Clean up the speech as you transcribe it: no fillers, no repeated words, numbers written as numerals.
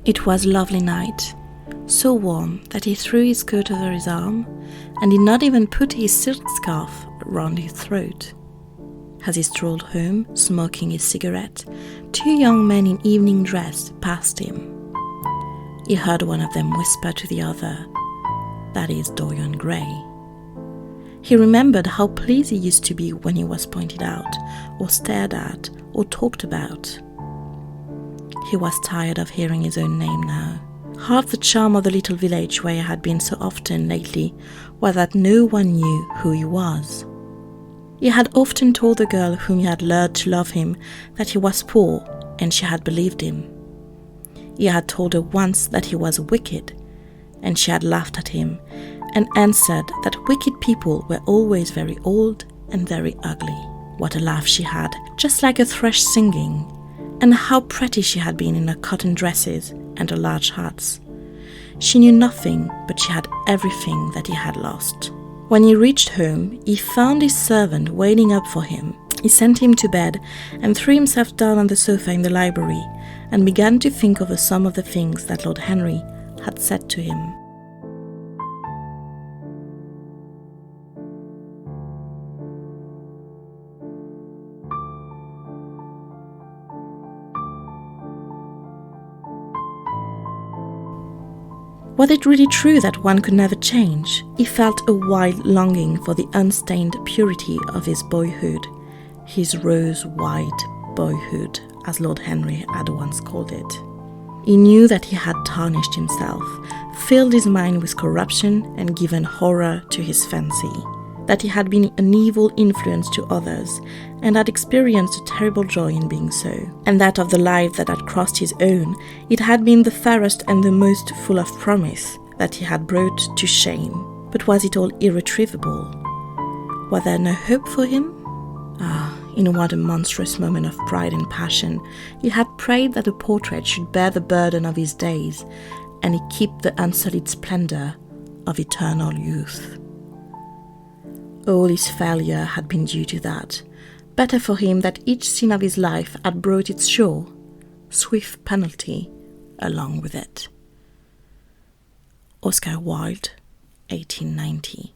It was a lovely night, so warm that he threw his coat over his arm and did not even put his silk scarf around his throat. As he strolled home, smoking his cigarette, 2 young men in evening dress passed him. He heard one of them whisper to the other, "That is Dorian Gray." He remembered how pleased he used to be when he was pointed out, or stared at, or talked about. He was tired of hearing his own name now. Half the charm of the little village where he had been so often lately was that no one knew who he was. He had often told the girl whom he had lured to love him that he was poor, and she had believed him. He had told her once that he was wicked, and she had laughed at him and answered that wicked people were always very old and very ugly. What a laugh she had, just like a thrush singing, and how pretty she had been in her cotton dresses and her large hats. She knew nothing, but she had everything that he had lost. When he reached home, he found his servant waiting up for him. He sent him to bed and threw himself down on the sofa in the library and began to think over some of the things that Lord Henry had said to him. Was it really true that one could never change? He felt a wild longing for the unstained purity of his boyhood, his rose-white boyhood, as Lord Henry had once called it. He knew that he had tarnished himself, filled his mind with corruption and given horror to his fancy, that he had been an evil influence to others and had experienced a terrible joy in being so, and that of the life that had crossed his own, it had been the fairest and the most full of promise that he had brought to shame. But was it all irretrievable? Was there no hope for him? In what a monstrous moment of pride and passion, he had prayed that the portrait should bear the burden of his days, and he keep the unsullied splendor of eternal youth. All his failure had been due to that. Better for him that each sin of his life had brought its sure, swift penalty along with it. Oscar Wilde, 1890.